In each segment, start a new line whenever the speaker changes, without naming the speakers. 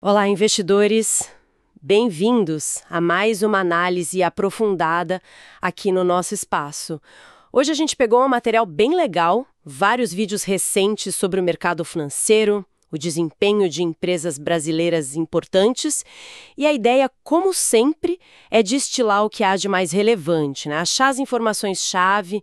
Olá, investidores! Bem-vindos a mais uma análise aprofundada aqui no nosso espaço. Hoje a gente pegou um material bem legal, vários vídeos recentes sobre o mercado financeiro, o desempenho de empresas brasileiras importantes, e a ideia, como sempre, é destilar o que há de mais relevante, né? Achar as informações-chave,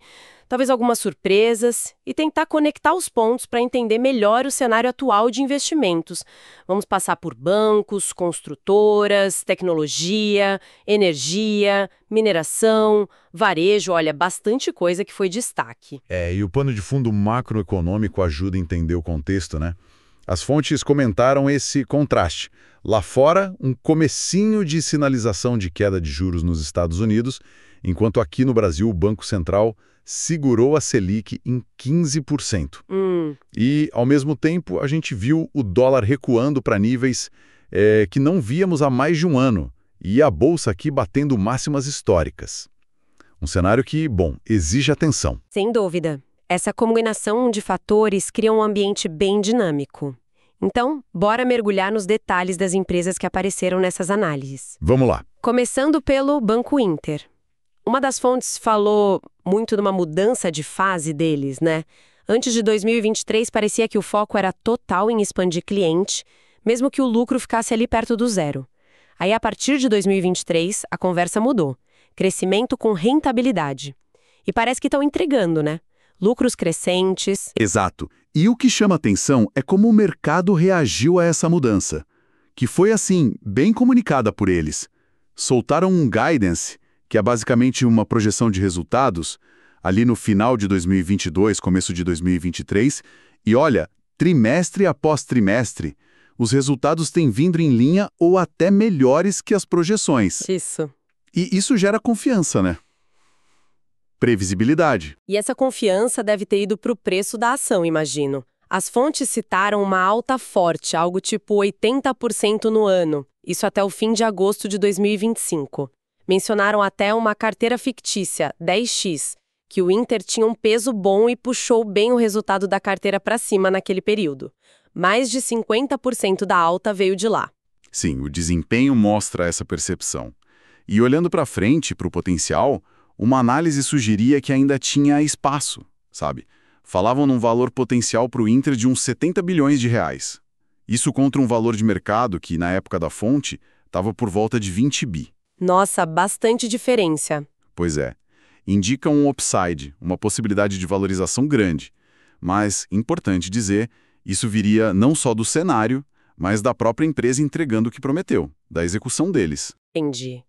talvez algumas surpresas e tentar conectar os pontos para entender melhor o cenário atual de investimentos. Vamos passar por bancos, construtoras, tecnologia, energia, mineração, varejo, olha, bastante coisa que foi destaque.
E o pano de fundo macroeconômico ajuda a entender o contexto, né? As fontes comentaram esse contraste. Lá fora, um comecinho de sinalização de queda de juros nos Estados Unidos, enquanto aqui no Brasil o Banco Central segurou a Selic em 15%. E, ao mesmo tempo, a gente viu o dólar recuando para níveis que não víamos há mais de um ano, e a Bolsa aqui batendo máximas históricas. Um cenário que, bom, exige atenção.
Sem dúvida. Essa combinação de fatores cria um ambiente bem dinâmico. Então, bora mergulhar nos detalhes das empresas que apareceram nessas análises.
Vamos lá.
Começando pelo Banco Inter. Uma das fontes falou muito de uma mudança de fase deles, né? Antes de 2023, parecia que o foco era total em expandir cliente, mesmo que o lucro ficasse ali perto do zero. Aí, a partir de 2023, a conversa mudou. Crescimento com rentabilidade. E parece que estão entregando, né? Lucros crescentes.
Exato. E o que chama atenção é como o mercado reagiu a essa mudança, que foi, assim, bem comunicada por eles. Soltaram um guidance, que é basicamente uma projeção de resultados, ali no final de 2022, começo de 2023, e olha, trimestre após trimestre, os resultados têm vindo em linha ou até melhores que as projeções.
Isso.
E isso gera confiança, né? Previsibilidade.
E essa confiança deve ter ido para o preço da ação, imagino. As fontes citaram uma alta forte, algo tipo 80% no ano, isso até o fim de agosto de 2025. Mencionaram até uma carteira fictícia, 10x, que o Inter tinha um peso bom e puxou bem o resultado da carteira para cima naquele período. Mais de 50% da alta veio de lá.
Sim, o desempenho mostra essa percepção. E olhando para frente, para o potencial, uma análise sugeria que ainda tinha espaço, sabe? Falavam num valor potencial para o Inter de uns 70 bilhões de reais. Isso contra um valor de mercado que, na época da fonte, estava por volta de 20 bi.
Nossa, bastante diferença.
Pois é. Indica um upside, uma possibilidade de valorização grande. Mas, importante dizer, isso viria não só do cenário, mas da própria empresa entregando o que prometeu, da execução deles.
Entendi.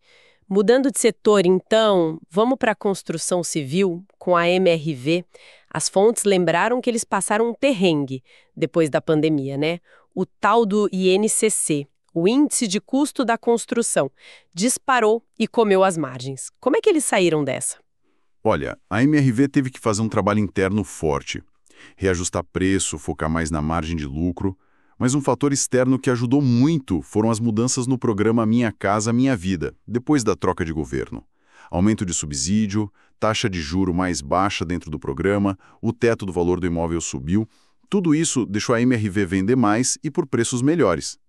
Mudando de setor, então, vamos para a construção civil, com a MRV. As fontes lembraram que eles passaram um perrengue depois da pandemia, né? O tal do INCC, o Índice de Custo da Construção, disparou e comeu as margens. Como é que eles saíram dessa?
Olha, a MRV teve que fazer um trabalho interno forte. Reajustar preço, focar mais na margem de lucro. Mas um fator externo que ajudou muito foram as mudanças no programa Minha Casa Minha Vida, depois da troca de governo. Aumento de subsídio, taxa de juro mais baixa dentro do programa, o teto do valor do imóvel subiu. Tudo isso deixou a MRV vender mais e por preços melhores.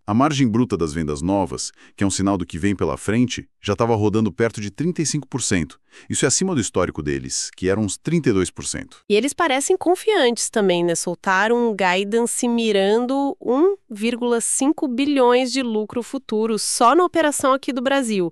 A margem bruta das vendas novas, que é um sinal do que vem pela frente, já estava rodando perto de 35%. Isso é acima do histórico deles, que era uns 32%.
E eles parecem confiantes também, né? Soltaram um guidance mirando 1,5 bilhões de lucro futuro só na operação aqui do Brasil.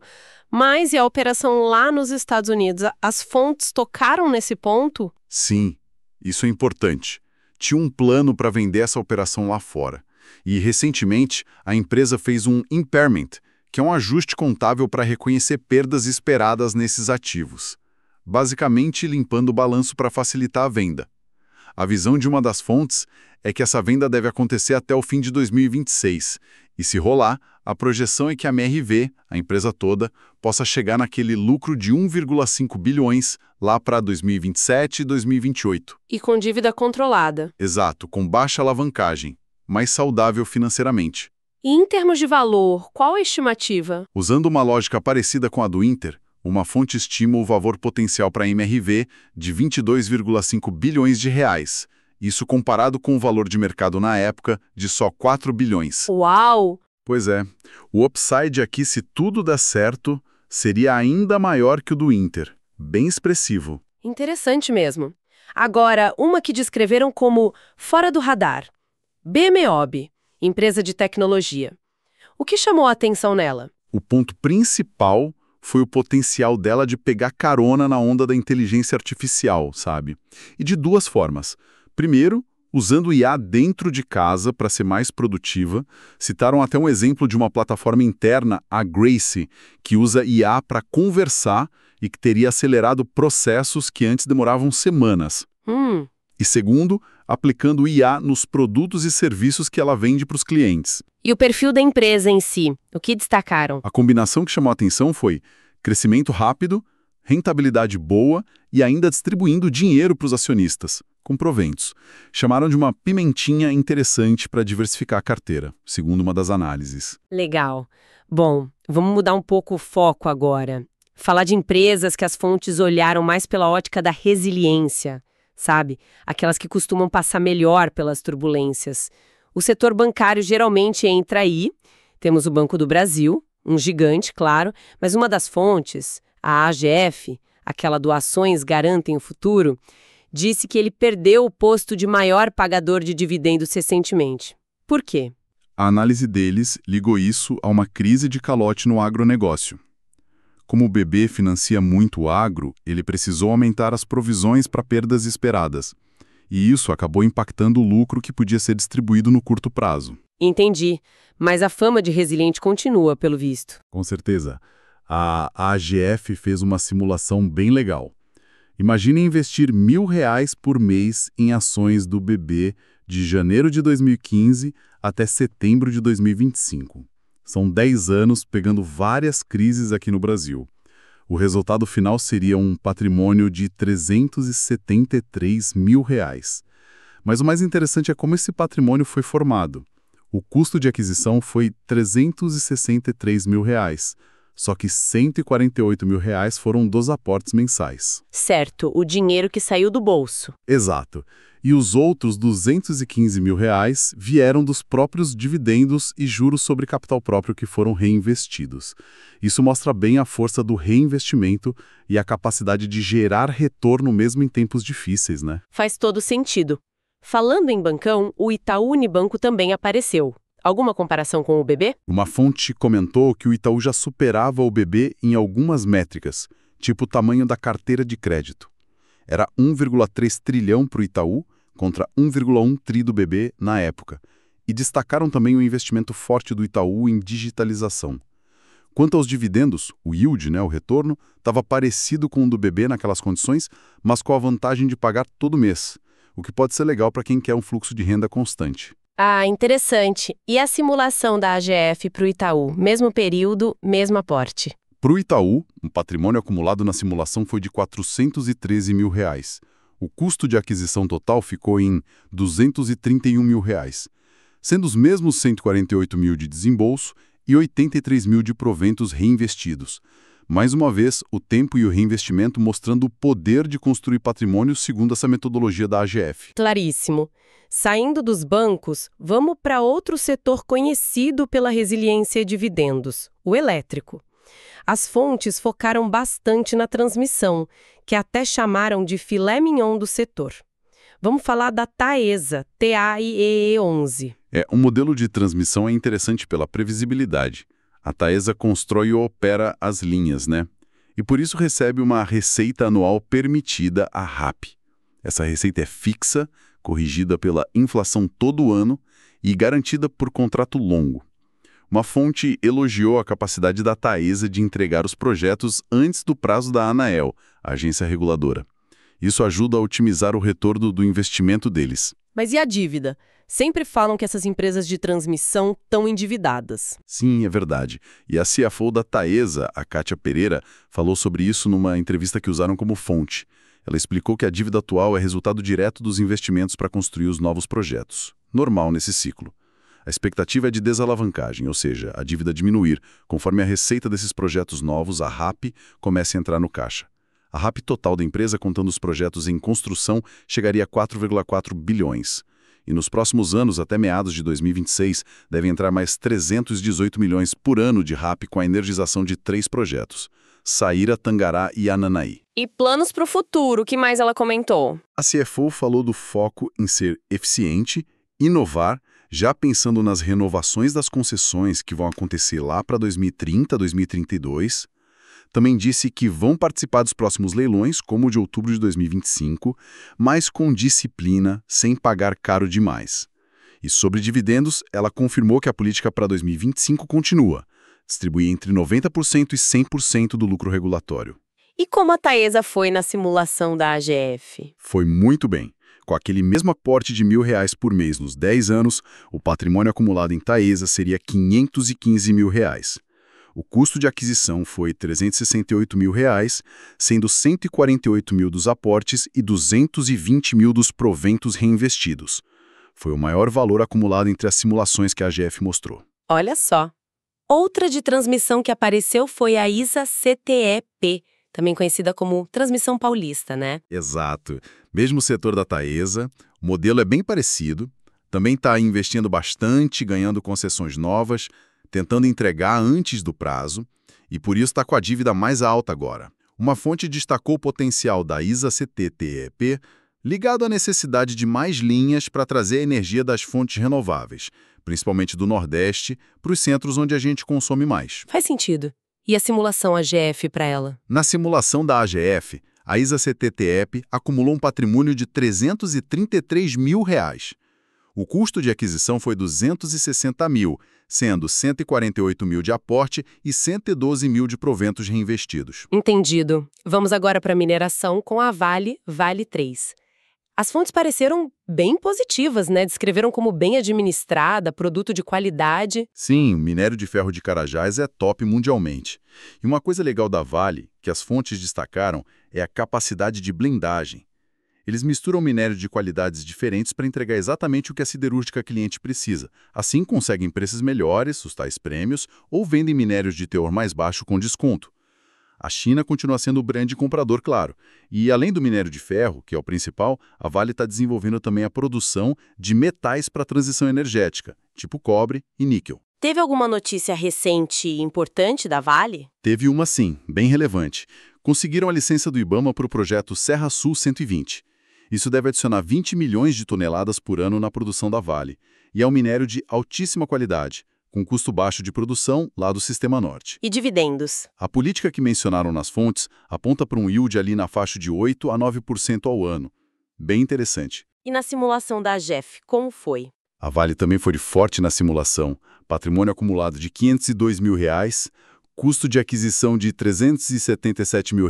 Mas e a operação lá nos Estados Unidos? As fontes tocaram nesse ponto?
Sim, isso é importante. Tinha um plano para vender essa operação lá fora. E, recentemente, a empresa fez um impairment, que é um ajuste contábil para reconhecer perdas esperadas nesses ativos, basicamente limpando o balanço para facilitar a venda. A visão de uma das fontes é que essa venda deve acontecer até o fim de 2026, e se rolar, a projeção é que a MRV, a empresa toda, possa chegar naquele lucro de 1,5 bilhões lá para 2027 e 2028.
E com dívida controlada.
Exato, com baixa alavancagem, mais saudável financeiramente.
E em termos de valor, qual a estimativa?
Usando uma lógica parecida com a do Inter, uma fonte estima o valor potencial para a MRV de 22,5 bilhões de reais, Isso comparado com o valor de mercado na época de só 4 bilhões.
Uau!
Pois é, o upside aqui, se tudo der certo, seria ainda maior que o do Inter. Bem expressivo.
Interessante mesmo. Agora, uma que descreveram como fora do radar. BMOB, empresa de tecnologia. O que chamou a atenção nela?
O ponto principal foi o potencial dela de pegar carona na onda da inteligência artificial, sabe? E de duas formas. Primeiro, usando IA dentro de casa para ser mais produtiva. Citaram até um exemplo de uma plataforma interna, a Grace, que usa IA para conversar e que teria acelerado processos que antes demoravam semanas. E segundo, aplicando IA nos produtos e serviços que ela vende para os clientes.
E o perfil da empresa em si, o que destacaram?
A combinação que chamou a atenção foi crescimento rápido, rentabilidade boa e ainda distribuindo dinheiro para os acionistas, com proventos. Chamaram de uma pimentinha interessante para diversificar a carteira, segundo uma das análises.
Legal. Bom, vamos mudar um pouco o foco agora. Falar de empresas que as fontes olharam mais pela ótica da resiliência, sabe? Aquelas que costumam passar melhor pelas turbulências. O setor bancário geralmente entra aí. Temos o Banco do Brasil, um gigante, claro, mas uma das fontes, a AGF, aquela do Ações Garantem o Futuro, disse que ele perdeu o posto de maior pagador de dividendos recentemente. Por quê?
A análise deles ligou isso a uma crise de calote no agronegócio. Como o BB financia muito o agro, ele precisou aumentar as provisões para perdas esperadas. E isso acabou impactando o lucro que podia ser distribuído no curto prazo.
Entendi. Mas a fama de resiliente continua, pelo visto.
Com certeza. A AGF fez uma simulação bem legal. Imagine investir R$1.000 por mês em ações do BB de janeiro de 2015 até setembro de 2025. São 10 anos pegando várias crises aqui no Brasil. O resultado final seria um patrimônio de R$373 mil. Mas o mais interessante é como esse patrimônio foi formado. O custo de aquisição foi R$363 mil, só que R$148 mil foram dos aportes mensais.
Certo, o dinheiro que saiu do bolso.
Exato. E os outros R$215 mil vieram dos próprios dividendos e juros sobre capital próprio que foram reinvestidos. Isso mostra bem a força do reinvestimento e a capacidade de gerar retorno mesmo em tempos difíceis, né?
Faz todo sentido. Falando em bancão, o Itaú Unibanco também apareceu. Alguma comparação com o BB?
Uma fonte comentou que o Itaú já superava o BB em algumas métricas, tipo o tamanho da carteira de crédito. Era 1,3 trilhão para o Itaú, contra 1,1 tri do BB na época, e destacaram também o investimento forte do Itaú em digitalização. Quanto aos dividendos, o yield, o retorno, estava parecido com o do BB naquelas condições, mas com a vantagem de pagar todo mês, o que pode ser legal para quem quer um fluxo de renda constante.
Ah, interessante. E a simulação da AGF para o Itaú? Mesmo período, mesmo aporte?
Para o Itaú, o patrimônio acumulado na simulação foi de R$413 mil. O custo de aquisição total ficou em R$231 mil, sendo os mesmos 148 mil de desembolso e 83 mil de proventos reinvestidos. Mais uma vez, o tempo e o reinvestimento mostrando o poder de construir patrimônio segundo essa metodologia da AGF.
Claríssimo. Saindo dos bancos, vamos para outro setor conhecido pela resiliência e dividendos, o elétrico. As fontes focaram bastante na transmissão, que até chamaram de filé mignon do setor. Vamos falar da Taesa, TAIEE11.
O modelo de transmissão é interessante pela previsibilidade. A Taesa constrói e opera as linhas, E por isso recebe uma receita anual permitida, a RAP. Essa receita é fixa, corrigida pela inflação todo ano e garantida por contrato longo. Uma fonte elogiou a capacidade da Taesa de entregar os projetos antes do prazo da Anael, a agência reguladora. Isso ajuda a otimizar o retorno do investimento deles.
Mas e a dívida? Sempre falam que essas empresas de transmissão estão endividadas.
Sim, é verdade. E a CFO da Taesa, a Kátia Pereira, falou sobre isso numa entrevista que usaram como fonte. Ela explicou que a dívida atual é resultado direto dos investimentos para construir os novos projetos. Normal nesse ciclo. A expectativa é de desalavancagem, ou seja, a dívida diminuir, conforme a receita desses projetos novos, a RAP, comece a entrar no caixa. A RAP total da empresa, contando os projetos em construção, chegaria a 4,4 bilhões. E nos próximos anos, até meados de 2026, devem entrar mais 318 milhões por ano de RAP com a energização de 3 projetos: Saíra, Tangará e Ananaí.
E planos para o futuro, o que mais ela comentou?
A CFO falou do foco em ser eficiente, inovar, já pensando nas renovações das concessões que vão acontecer lá para 2030, 2032. Também disse que vão participar dos próximos leilões, como o de outubro de 2025, mas com disciplina, sem pagar caro demais. E sobre dividendos, ela confirmou que a política para 2025 continua, distribuir entre 90% e 100% do lucro regulatório.
E como a Taesa foi na simulação da AGF?
Foi muito bem. Com aquele mesmo aporte de R$1.000 por mês nos 10 anos, o patrimônio acumulado em Taesa seria R$515 mil. O custo de aquisição foi R$368 mil, sendo 148 mil dos aportes e 220 mil dos proventos reinvestidos. Foi o maior valor acumulado entre as simulações que a AGF mostrou.
Olha só. Outra de transmissão que apareceu foi a ISA-CTEP, também conhecida como Transmissão Paulista, né?
Exato. Mesmo setor da Taesa, o modelo é bem parecido, também está investindo bastante, ganhando concessões novas, tentando entregar antes do prazo, e por isso está com a dívida mais alta agora. Uma fonte destacou o potencial da ISA-CTEP ligado à necessidade de mais linhas para trazer a energia das fontes renováveis, principalmente do Nordeste, para os centros onde a gente consome mais.
Faz sentido. E a simulação AGF para ela?
Na simulação da AGF, a ISA-CTEP acumulou um patrimônio de R$333 mil. O custo de aquisição foi 260 mil, sendo 148 mil de aporte e 112 mil de proventos reinvestidos.
Entendido. Vamos agora para a mineração com a Vale 3. As fontes pareceram bem positivas, né? Descreveram como bem administrada, produto de qualidade.
Sim, o minério de ferro de Carajás é top mundialmente. E uma coisa legal da Vale, que as fontes destacaram, é a capacidade de blindagem. Eles misturam minério de qualidades diferentes para entregar exatamente o que a siderúrgica cliente precisa. Assim, conseguem preços melhores, os tais prêmios, ou vendem minérios de teor mais baixo com desconto. A China continua sendo o grande comprador, claro. E além do minério de ferro, que é o principal, a Vale está desenvolvendo também a produção de metais para a transição energética, tipo cobre e níquel.
Teve alguma notícia recente e importante da Vale?
Teve uma sim, bem relevante. Conseguiram a licença do IBAMA para o projeto Serra Sul 120. Isso deve adicionar 20 milhões de toneladas por ano na produção da Vale. E é um minério de altíssima qualidade, com custo baixo de produção lá do Sistema Norte.
E dividendos?
A política que mencionaram nas fontes aponta para um yield ali na faixa de 8% a 9% ao ano. Bem interessante.
E na simulação da AGF, como foi?
A Vale também foi forte na simulação. Patrimônio acumulado de R$502 mil, custo de aquisição de R$377 mil,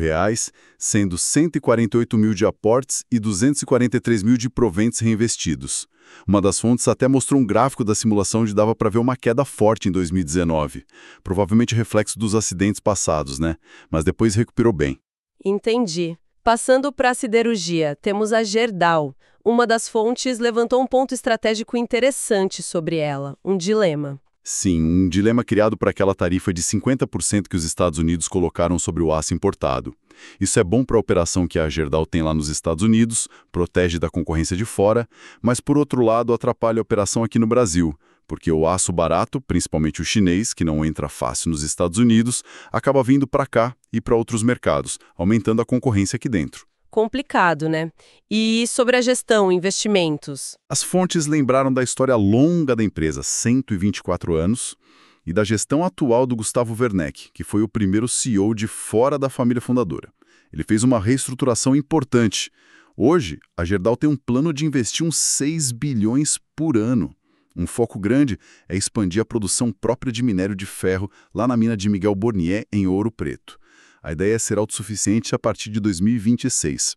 sendo 148 mil de aportes e 243 mil de proventos reinvestidos. Uma das fontes até mostrou um gráfico da simulação onde dava para ver uma queda forte em 2019. Provavelmente reflexo dos acidentes passados, né? Mas depois recuperou bem.
Entendi. Passando para a siderurgia, temos a Gerdau. Uma das fontes levantou um ponto estratégico interessante sobre ela, um dilema.
Sim, um dilema criado por aquela tarifa de 50% que os Estados Unidos colocaram sobre o aço importado. Isso é bom para a operação que a Gerdau tem lá nos Estados Unidos, protege da concorrência de fora, mas por outro lado atrapalha a operação aqui no Brasil, porque o aço barato, principalmente o chinês, que não entra fácil nos Estados Unidos, acaba vindo para cá e para outros mercados, aumentando a concorrência aqui dentro.
Complicado, né? E sobre a gestão, investimentos?
As fontes lembraram da história longa da empresa, 124 anos, e da gestão atual do Gustavo Werneck, que foi o primeiro CEO de fora da família fundadora. Ele fez uma reestruturação importante. Hoje, a Gerdau tem um plano de investir uns 6 bilhões por ano. Um foco grande é expandir a produção própria de minério de ferro lá na mina de Miguel Bornier, em Ouro Preto. A ideia é ser autossuficiente a partir de 2026.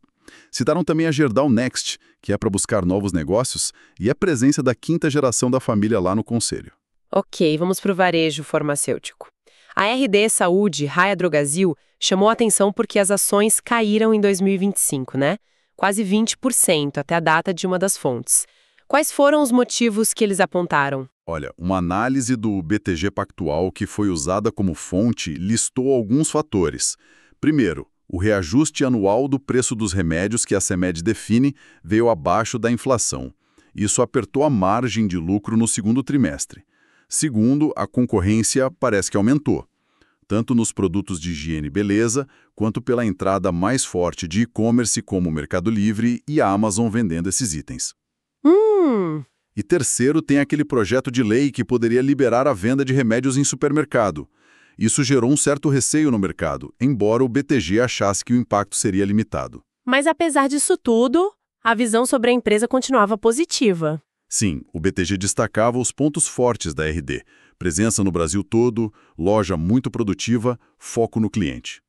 Citaram também a Gerdau Next, que é para buscar novos negócios, e a presença da 5ª geração da família lá no conselho.
Ok, vamos para o varejo farmacêutico. A RD Saúde, Raia Drogasil, chamou a atenção porque as ações caíram em 2025, né? Quase 20% até a data de uma das fontes. Quais foram os motivos que eles apontaram?
Olha, uma análise do BTG Pactual que foi usada como fonte listou alguns fatores. Primeiro, O reajuste anual do preço dos remédios que a CMED define veio abaixo da inflação. Isso apertou a margem de lucro no segundo trimestre. Segundo, a concorrência parece que aumentou, tanto nos produtos de higiene e beleza, quanto pela entrada mais forte de e-commerce como o Mercado Livre e a Amazon vendendo esses itens. E terceiro, tem aquele projeto de lei que poderia liberar a venda de remédios em supermercado. Isso gerou um certo receio no mercado, embora o BTG achasse que o impacto seria limitado.
Mas apesar disso tudo, a visão sobre a empresa continuava positiva.
Sim, o BTG destacava os pontos fortes da RD. Presença no Brasil todo, loja muito produtiva, foco no cliente.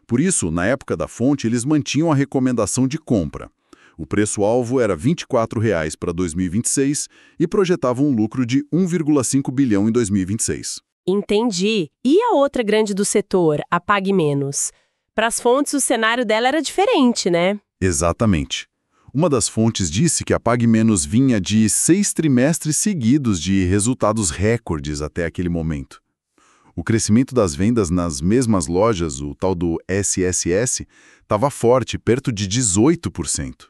Por isso, na época da fonte, eles mantinham a recomendação de compra. O preço-alvo era R$ 24,00 para 2026 e projetavam um lucro de 1,5 bilhão em 2026.
Entendi. E a outra grande do setor, a Pague Menos? Para as fontes, o cenário dela era diferente, né?
Exatamente. Uma das fontes disse que a Pague Menos vinha de 6 trimestres seguidos de resultados recordes até aquele momento. O crescimento das vendas nas mesmas lojas, o tal do SSS, estava forte, perto de 18%.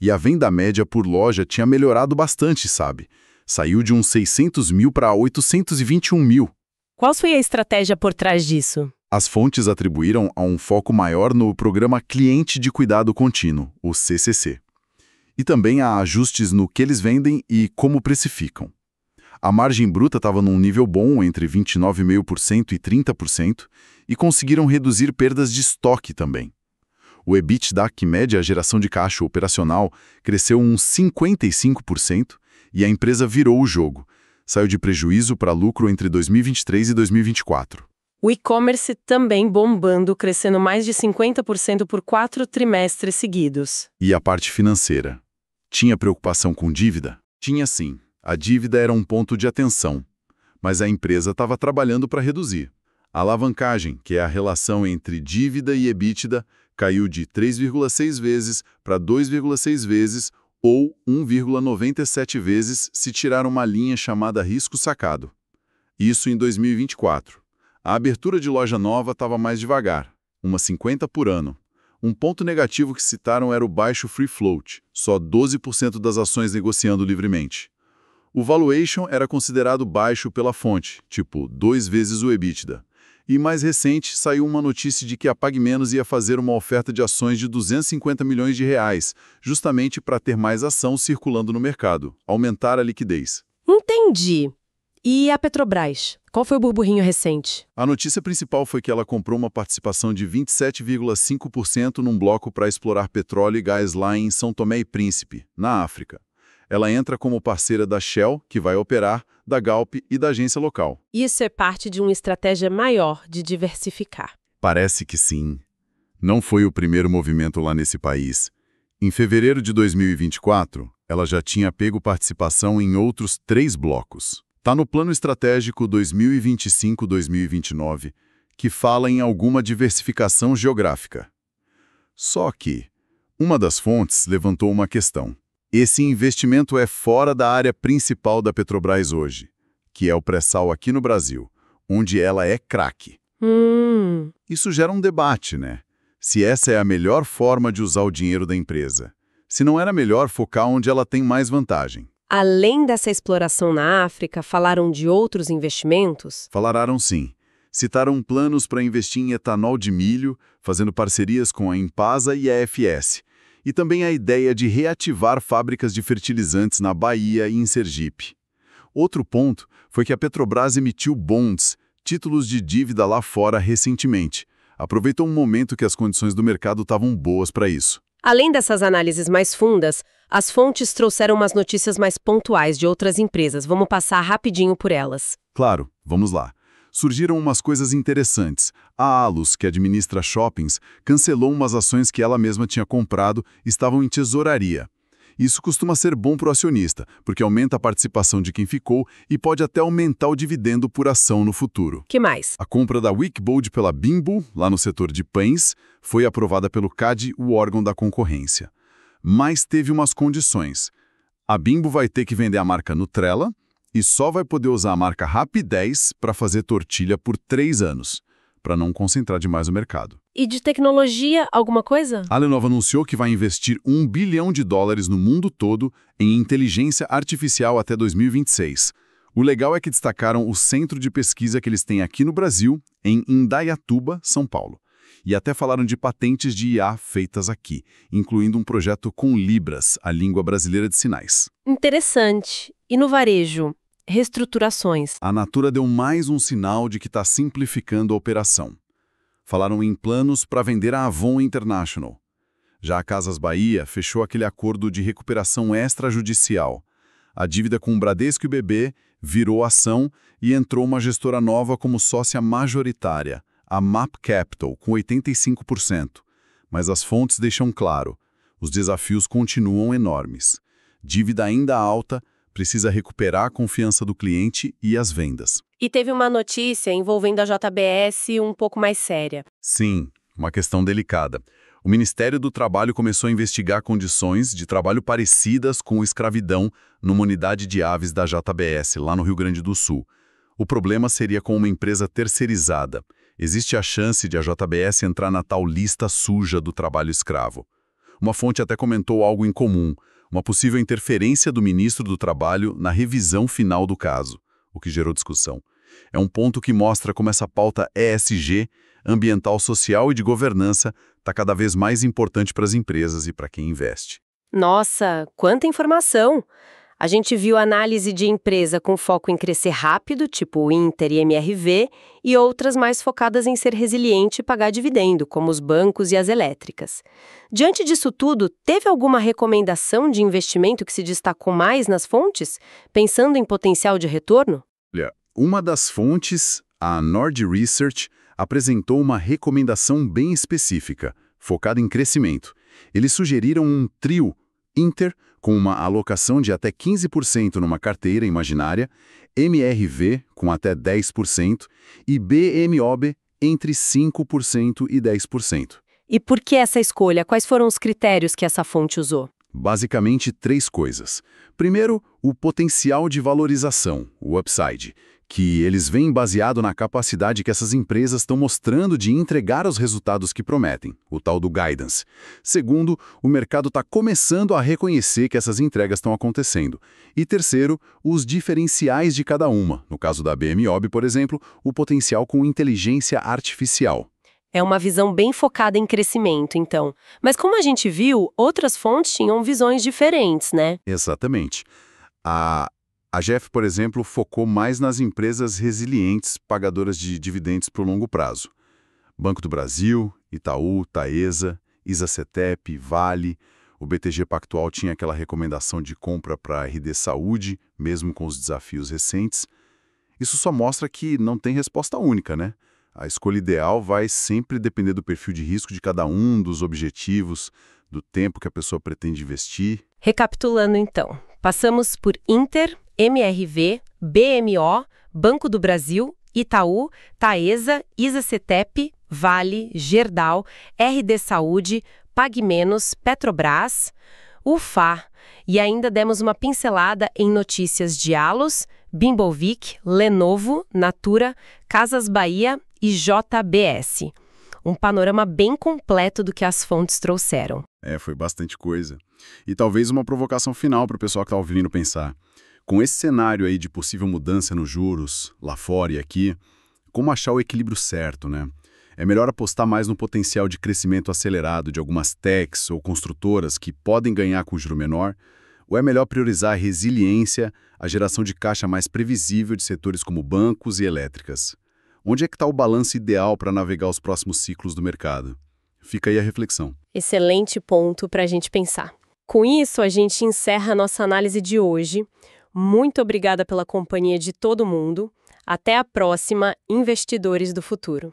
E a venda média por loja tinha melhorado bastante, sabe? Saiu de uns 600 mil para 821 mil.
Qual foi a estratégia por trás disso?
As fontes atribuíram a um foco maior no Programa Cliente de Cuidado Contínuo, o CCC. E também a ajustes no que eles vendem e como precificam. A margem bruta estava num nível bom, entre 29,5% e 30%, e conseguiram reduzir perdas de estoque também. O EBITDA, que mede a geração de caixa operacional, cresceu uns 55% e a empresa virou o jogo. Saiu de prejuízo para lucro entre 2023 e 2024.
O e-commerce também bombando, crescendo mais de 50% por 4 trimestres seguidos.
E a parte financeira? Tinha preocupação com dívida? Tinha sim. A dívida era um ponto de atenção, mas a empresa estava trabalhando para reduzir. A alavancagem, que é a relação entre dívida e EBITDA, caiu de 3,6 vezes para 2,6 vezes ou 1,97 vezes se tirar uma linha chamada risco sacado. Isso em 2024. A abertura de loja nova estava mais devagar, umas 50 por ano. Um ponto negativo que citaram era o baixo free float, só 12% das ações negociando livremente. O valuation era considerado baixo pela fonte, tipo 2 vezes o EBITDA. E mais recente, saiu uma notícia de que a Pague Menos ia fazer uma oferta de ações de 250 milhões de reais, justamente para ter mais ação circulando no mercado, aumentar a liquidez.
Entendi. E a Petrobras? Qual foi o burburinho recente?
A notícia principal foi que ela comprou uma participação de 27,5% num bloco para explorar petróleo e gás lá em São Tomé e Príncipe, na África. Ela entra como parceira da Shell, que vai operar, da Galp e da agência local.
Isso é parte de uma estratégia maior de diversificar.
Parece que sim. Não foi o primeiro movimento lá nesse país. Em fevereiro de 2024, ela já tinha pego participação em outros 3 blocos. Está no Plano Estratégico 2025-2029, que fala em alguma diversificação geográfica. Só que uma das fontes levantou uma questão. Esse investimento é fora da área principal da Petrobras hoje, que é o pré-sal aqui no Brasil, onde ela é craque. Isso gera um debate, né? Se essa é a melhor forma de usar o dinheiro da empresa. Se não era melhor focar onde ela tem mais vantagem.
Além dessa exploração na África, falaram de outros investimentos?
Falaram sim. Citaram planos para investir em etanol de milho, fazendo parcerias com a Impasa e a FS. E também a ideia de reativar fábricas de fertilizantes na Bahia e em Sergipe. Outro ponto foi que a Petrobras emitiu bonds, títulos de dívida lá fora recentemente. Aproveitou um momento que as condições do mercado estavam boas para isso.
Além dessas análises mais fundas, as fontes trouxeram umas notícias mais pontuais de outras empresas. Vamos passar rapidinho por elas.
Claro, vamos lá. Surgiram umas coisas interessantes. A Alus, que administra shoppings, cancelou umas ações que ela mesma tinha comprado e estavam em tesouraria. Isso costuma ser bom para o acionista, porque aumenta a participação de quem ficou e pode até aumentar o dividendo por ação no futuro.
Que mais?
A compra da Wickbold pela Bimbo, lá no setor de pães, foi aprovada pelo CAD, o órgão da concorrência. Mas teve umas condições. A Bimbo vai ter que vender a marca Nutrela e só vai poder usar a marca Rapidez para fazer tortilha por 3 anos. para não concentrar demais o mercado.
E de tecnologia, alguma coisa?
A Lenovo anunciou que vai investir US$ 1 bilhão no mundo todo em inteligência artificial até 2026. O legal é que destacaram o centro de pesquisa que eles têm aqui no Brasil, em Indaiatuba, São Paulo. E até falaram de patentes de IA feitas aqui, incluindo um projeto com Libras, a língua brasileira de sinais.
Interessante. E no varejo? Reestruturações.
A Natura deu mais um sinal de que está simplificando a operação. Falaram em planos para vender a Avon International. Já a Casas Bahia fechou aquele acordo de recuperação extrajudicial. A dívida com o Bradesco e BB virou ação e entrou uma gestora nova como sócia majoritária, a MAP Capital, com 85%. Mas as fontes deixam claro, os desafios continuam enormes. Dívida ainda alta, precisa recuperar a confiança do cliente e as vendas.
E teve uma notícia envolvendo a JBS um pouco mais séria.
Sim, uma questão delicada. O Ministério do Trabalho começou a investigar condições de trabalho parecidas com escravidão numa unidade de aves da JBS, lá no Rio Grande do Sul. O problema seria com uma empresa terceirizada. Existe a chance de a JBS entrar na tal lista suja do trabalho escravo. Uma fonte até comentou algo em comum, uma possível interferência do ministro do Trabalho na revisão final do caso, o que gerou discussão. É um ponto que mostra como essa pauta ESG, ambiental, social e de governança, está cada vez mais importante para as empresas e para quem investe.
Nossa, quanta informação! A gente viu análise de empresa com foco em crescer rápido, tipo o Inter e MRV, e outras mais focadas em ser resiliente e pagar dividendo, como os bancos e as elétricas. Diante disso tudo, teve alguma recomendação de investimento que se destacou mais nas fontes, pensando em potencial de retorno?
Olha, uma das fontes, a Nord Research, apresentou uma recomendação bem específica, focada em crescimento. Eles sugeriram um trio Inter, com uma alocação de até 15% numa carteira imaginária, MRV, com até 10%, e BMOB, entre 5% e 10%.
E por que essa escolha? Quais foram os critérios que essa fonte usou?
Basicamente, 3 coisas. Primeiro, o potencial de valorização, o upside, que eles veem baseado na capacidade que essas empresas estão mostrando de entregar os resultados que prometem, o tal do guidance. Segundo, o mercado está começando a reconhecer que essas entregas estão acontecendo. E terceiro, os diferenciais de cada uma. No caso da BMOB, por exemplo, o potencial com inteligência artificial.
É uma visão bem focada em crescimento, então. Mas como a gente viu, outras fontes tinham visões diferentes, né?
Exatamente. A GEF, por exemplo, focou mais nas empresas resilientes pagadoras de dividendos para o longo prazo. Banco do Brasil, Itaú, Taesa, Isacetep, Vale. O BTG Pactual tinha aquela recomendação de compra para a RD Saúde, mesmo com os desafios recentes. Isso só mostra que não tem resposta única, né? A escolha ideal vai sempre depender do perfil de risco de cada um, dos objetivos, do tempo que a pessoa pretende investir.
Recapitulando, então. Passamos por Inter, MRV, BMO, Banco do Brasil, Itaú, Taesa, Isacetep, Vale, Gerdau, RD Saúde, PagMenos, Petrobras, UFA. E ainda demos uma pincelada em notícias de Allos, Bimbovic, Lenovo, Natura, Casas Bahia e JBS. Um panorama bem completo do que as fontes trouxeram.
Foi bastante coisa. E talvez uma provocação final para o pessoal que está ouvindo pensar. Com esse cenário aí de possível mudança nos juros, lá fora e aqui, como achar o equilíbrio certo, né? É melhor apostar mais no potencial de crescimento acelerado de algumas techs ou construtoras que podem ganhar com juro menor? Ou é melhor priorizar a resiliência, a geração de caixa mais previsível de setores como bancos e elétricas? Onde é que está o balanço ideal para navegar os próximos ciclos do mercado? Fica aí a reflexão.
Excelente ponto para a gente pensar. Com isso, a gente encerra a nossa análise de hoje. Muito obrigada pela companhia de todo mundo. Até a próxima, investidores do futuro.